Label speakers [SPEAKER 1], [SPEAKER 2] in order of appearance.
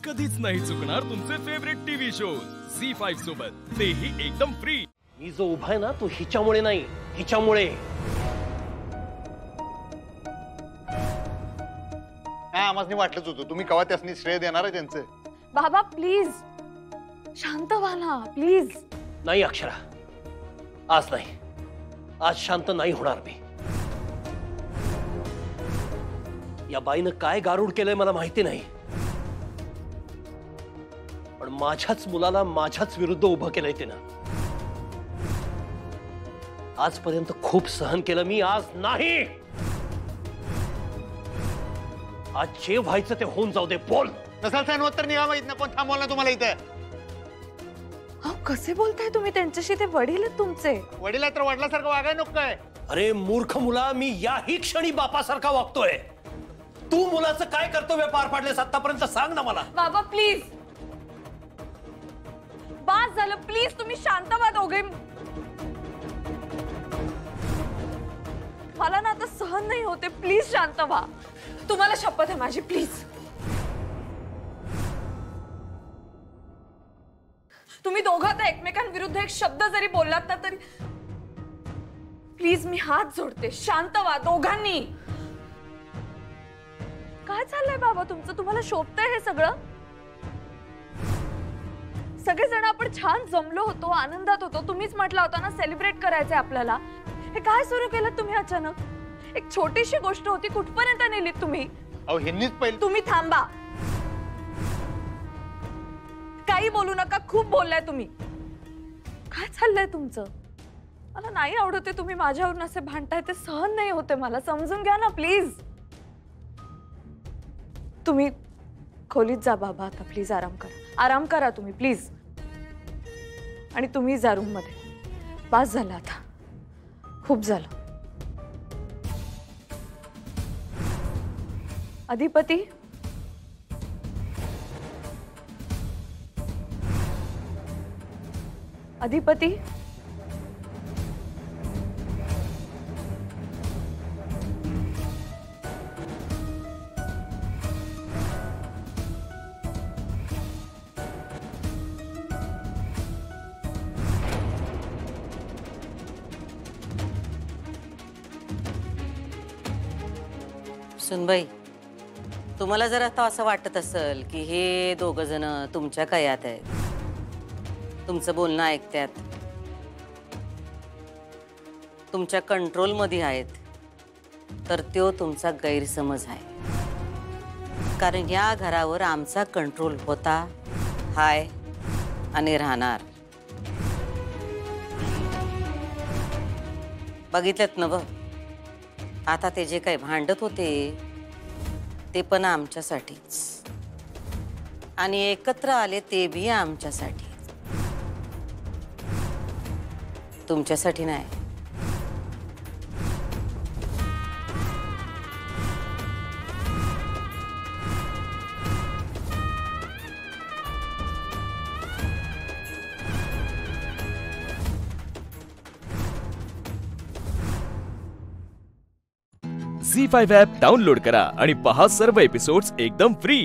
[SPEAKER 1] कधीच नाही चुकणार तुमचे फेवरेट टीव्ही शोज झी5 सोबत, तेही एकदम फ्री।
[SPEAKER 2] मी जो उभा आहे ना तो हिच्यामुळे नाही, हिच्यामुळे।
[SPEAKER 3] आम्हाला वाटलंच होतं तुम्ही कवा त्यासनी श्रेय देणार आहे त्यांचं।
[SPEAKER 4] बाबा प्लीज शांत व्हा ना प्लीज।
[SPEAKER 2] नाही अक्षरा, आज नाही, आज शांत नाही होणार मी। या बाईनं काय गारुड केलंय मला माहिती नाही, पण माझ्याच मुलाला माझ्याच विरुद्ध उभं केलंय तिनं। आजपर्यंत खूप सहन केलं मी, आज नाही। आज जे व्हायचं ते होऊन जाऊ दे, बोल।
[SPEAKER 3] नसाल सहन होत तर निघा, माहित ना कोण थांबवलं ना तुम्हाला इथे।
[SPEAKER 4] कसे बोलताय तुम्ही त्यांच्याशी? ते वडील आहेत तुमचे।
[SPEAKER 3] वडील तर वडिलासारखं वागायला नको काय?
[SPEAKER 2] अरे मूर्ख मुला, मी याही क्षणी बापासारखा वागतोय। तू मुलाचं काय कर्तव्य पार पाडलेस आतापर्यंत सांग ना मला।
[SPEAKER 4] बाबा प्लीज, बास झालं प्लीज, तुम्ही शांत व्हा दोघे। मला ना आता सहन नाही होते, प्लीज शांत व्हा। तुम्हाला शपथ आहे माझी, प्लीज। तुम्ही दोघं आता एकमेकांविरुद्ध एक शब्द जरी बोललात ना तरी प्लीज मी हात जोडते, शांत व्हा दोघांनी। काय चाललंय बाबा तुमचं? तुम्हाला शोभतंय हे सगळं? सगळेजण आपण छान जमलो होतो, आनंदात होतो। तुम्हीच म्हटला होता ना सेलिब्रेट करायचंय आपल्याला। हे काय सुरू केलं तुम्ही अचानक? एक छोटीशी गोष्ट होती, कुठपर्यंत नेलीत तुम्ही?
[SPEAKER 3] अहो ह्यांनीच पहिले।
[SPEAKER 4] तुम्ही थांबा, काही बोलू नका, खूप बोललाय तुम्ही। काय चाललंय तुमचं? मला नाही आवडते तुम्ही माझ्यावरून असे भांडताय, ते सहन नाही होते मला, समजून घ्या ना प्लीज। तुम्ही खोलीत जा बाबा आता, प्लीज आराम करा, आराम करा तुम्ही प्लीज। आणि तुम्ही जा रूम मध्ये, बास झालं आता, खूप झालं। अधिपती, अधिपती,
[SPEAKER 5] सुनबाई, तुम्हाला जर आता असं वाटत असेल की हे दोघं जण तुमच्या कयात आहेत, तुमचं बोलणं ऐकतात, तुमच्या कंट्रोलमध्ये आहेत, तर तो तुमचा गैरसमज आहे। कारण या घरावर आमचा कंट्रोल होता, हाय आणि राहणार। बघितलं नव, आता ते जे काही भांडत होते ते पण आमच्यासाठीच, आणि एकत्र आले ते भी आमच्यासाठी, तुमच्यासाठी नाही।
[SPEAKER 1] झी5 ॲप डाउनलोड करा आणि पहा सर्व एपिसोड्स एकदम फ्री।